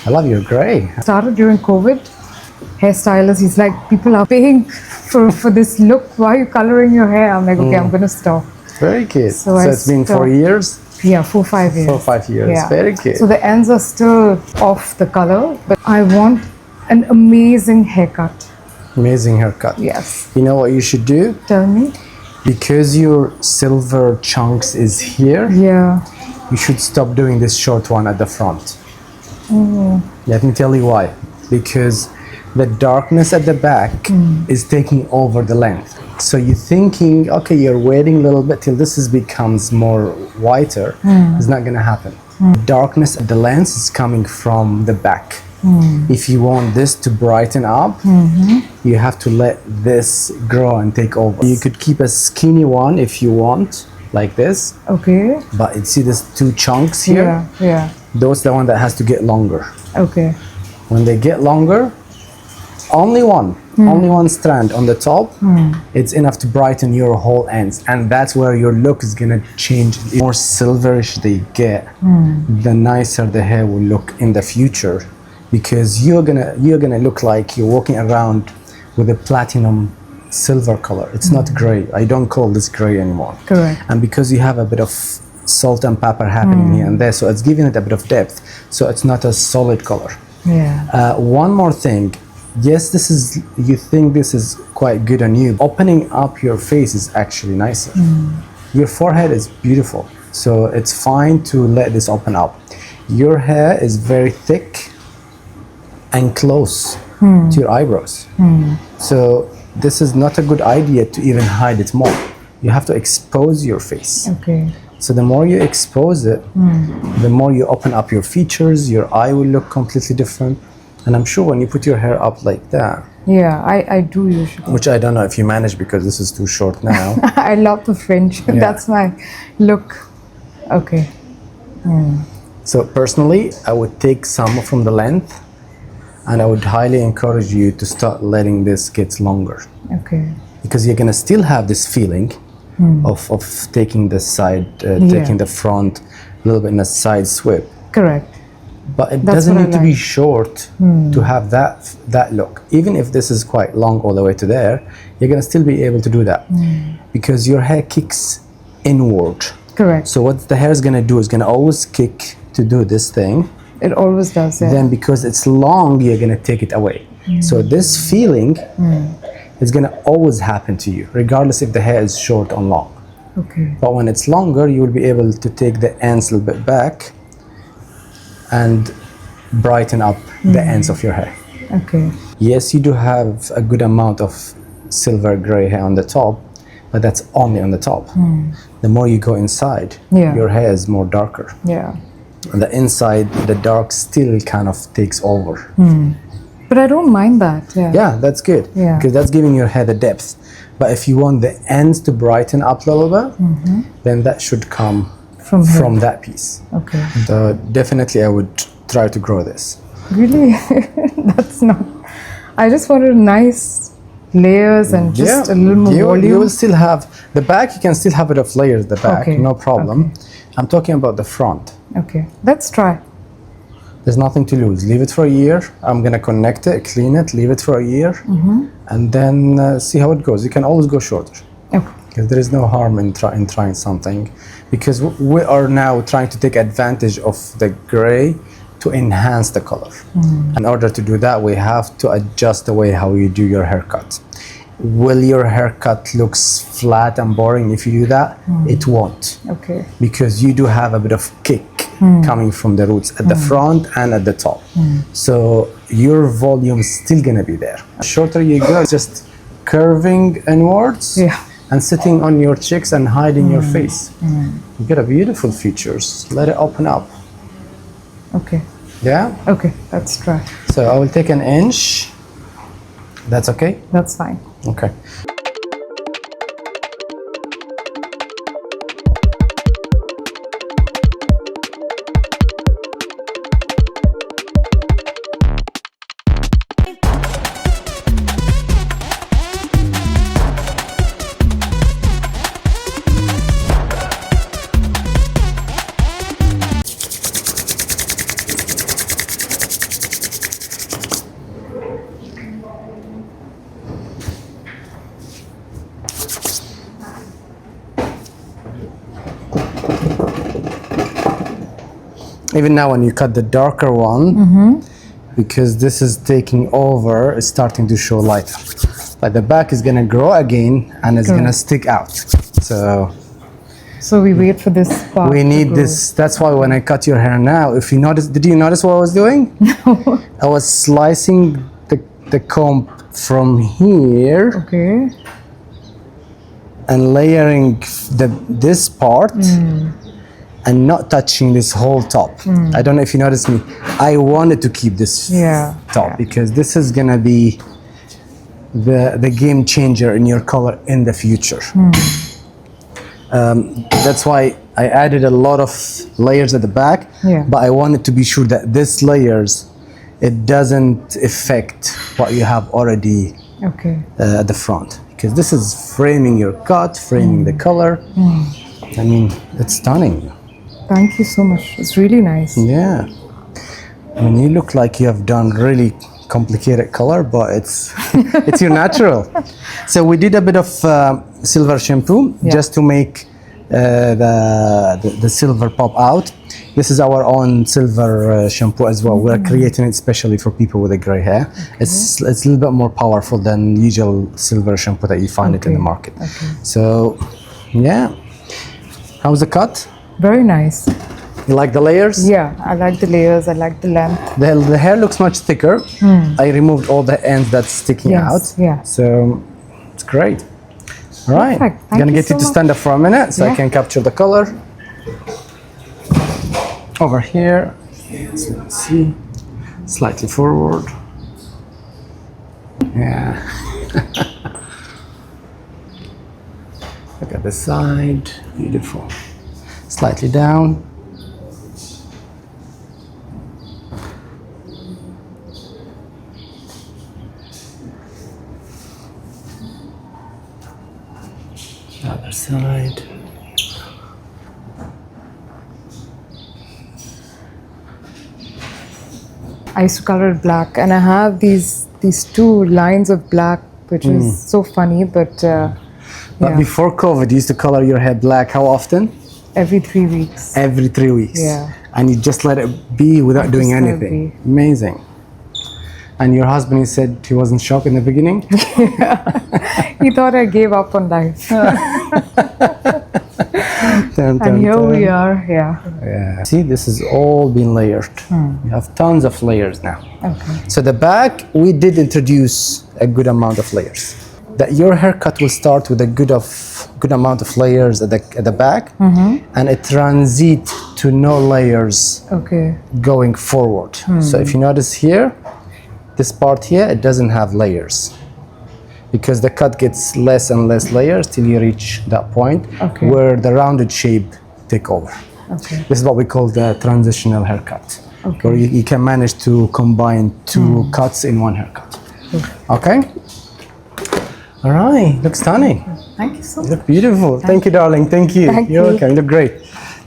I love your gray. Started during COVID. Hairstylist, he's like, people are paying for this look. Why are you coloring your hair? I'm like, okay, I'm going to stop. Very good. So I it's been 4 years? Yeah, 4-5 years. 4-5 years. Yeah. Very good. So the ends are still off the color, but I want an amazing haircut. Amazing haircut. Yes. You know what you should do? Tell me. Because your silver chunks is here, Yeah. you should stop doing this short one at the front. Let me tell you why. Because the darkness at the back is taking over the length. So you're thinking, okay, you're waiting a little bit till becomes more whiter. It's not gonna happen. Darkness at the lens is coming from the back. If you want this to brighten up, you have to let this grow and take over. You could keep a skinny one if you want, like this. Okay. But you see these two chunks here? Yeah, yeah. Those are the one that has to get longer. Okay. When they get longer, only one strand on the top, it's enough to brighten your whole ends, and that's where your look is gonna change. The more silverish they get, the nicer the hair will look in the future, because you're gonna look like you're walking around with a platinum silver color. It's not gray. I don't call this gray anymore. Correct. And because you have a bit of salt and pepper happening here and there, so it's giving it a bit of depth, so it's not a solid color. Yeah. One more thing. Yes, you think this is quite good on you. Opening up your face is actually nicer. Your forehead is beautiful, so it's fine to let this open up. Your hair is very thick and close to your eyebrows. So this is not a good idea to even hide it more. You have to expose your face. Okay. So the more you expose it, the more you open up your features, your eye will look completely different. And I'm sure when you put your hair up like that. Yeah, I do usually. Which I don't know if you manage because this is too short now. I love the fringe. Yeah. That's my look. Okay. So personally, I would take some from the length, and I would highly encourage you to start letting this get longer. Okay. Because you're gonna still have this feeling of taking the side, taking the front, a little bit in a side sweep. Correct. But it That's doesn't what I need to be short to have that look. Even if this is quite long all the way to there, you're gonna still be able to do that because your hair kicks inward. Correct. So what the hair is gonna do is gonna always kick to do this thing. It always does, yeah. Then because it's long, you're gonna take it away. So this feeling is gonna always happen to you, regardless if the hair is short or long. Okay. But when it's longer, you will be able to take the ends a little bit back and brighten up the ends of your hair. Okay. Yes, you do have a good amount of silver gray hair on the top, but that's only on the top. The more you go inside, your hair is more darker. Yeah. On the inside, the dark still kind of takes over. But I don't mind that. Yeah. Yeah, that's good. Yeah. Because that's giving your hair the depth. But if you want the ends to brighten up a little bit, then that should come from that piece. Okay. So definitely I would try to grow this. Really? That's not... I just wanted nice layers and just a little more volume. You will still have... The back, you can still have a bit of layers at the back, Okay. no problem. Okay. I'm talking about the front. Okay. Let's try. There's nothing to lose. Leave it for a year. I'm going to connect it, clean it, leave it for a year, and then see how it goes. You can always go shorter. Okay. Because there is no harm in trying something, because we are now trying to take advantage of the gray to enhance the color. In order to do that, we have to adjust the way how you do your haircut. Will your haircut looks flat and boring if you do that? It won't. Okay. Because you do have a bit of kick coming from the roots at the front and at the top. So your volume is still gonna be there. The shorter you go, it's just curving inwards and sitting on your cheeks and hiding your face. You get a beautiful features. Let it open up. Okay. Yeah? Okay, let's try. So I will take an inch. That's okay? That's fine. Okay. Even now when you cut the darker one, because this is taking over, it's starting to show light. But the back is gonna grow again and it's gonna stick out. So we wait for this part. we need this. That's why when I cut your hair now, if you notice, did you notice what I was doing? No. I was slicing the comb from here. Okay. And layering this part and not touching this whole top. I don't know if you noticed me. I wanted to keep this top because this is gonna be the game changer in your color in the future. That's why I added a lot of layers at the back, but I wanted to be sure that this layers, it doesn't affect what you have already at the front. Because this is framing your cut, framing the color. I mean, it's stunning. Thank you so much. It's really nice. Yeah. I mean, you look like you have done really complicated color, but it's it's your natural. So we did a bit of silver shampoo just to make the silver pop out. This is our own silver shampoo as well. We're creating it especially for people with a gray hair. It's a little bit more powerful than usual silver shampoo that you find it in the market. So, yeah. How's the cut? Very nice. You like the layers? Yeah, I like the layers. I like the length. The hair looks much thicker. I removed all the ends that's sticking out. Yeah. So, it's great. All right. Perfect. I'm gonna get you to stand up for a minute so I can capture the color. Over here, so let's see, slightly forward. Yeah. Look at the side, beautiful. Slightly down. Other side. I used to color it black, and I have these two lines of black, which is so funny. But before COVID, you used to color your hair black. How often? Every 3 weeks. Every 3 weeks. Yeah. And you just let it be without doing just let it anything. be. Amazing. And your husband, you said he wasn't shocked in the beginning? He thought I gave up on life. And here we are. Yeah. See, this has all been layered. You have tons of layers now. Okay. So the back, we did introduce a good amount of layers. That your haircut will start with a good amount of layers at the back, and it transit to no layers going forward. So if you notice here, this part here, it doesn't have layers because the cut gets less and less layers till you reach that point where the rounded shape take over. This is what we call the transitional haircut, where you can manage to combine two cuts in one haircut. Okay? All right, look stunning. Thank you so much. You look beautiful. Thank you, darling. Thank you. Thank You're you. welcome. You look great.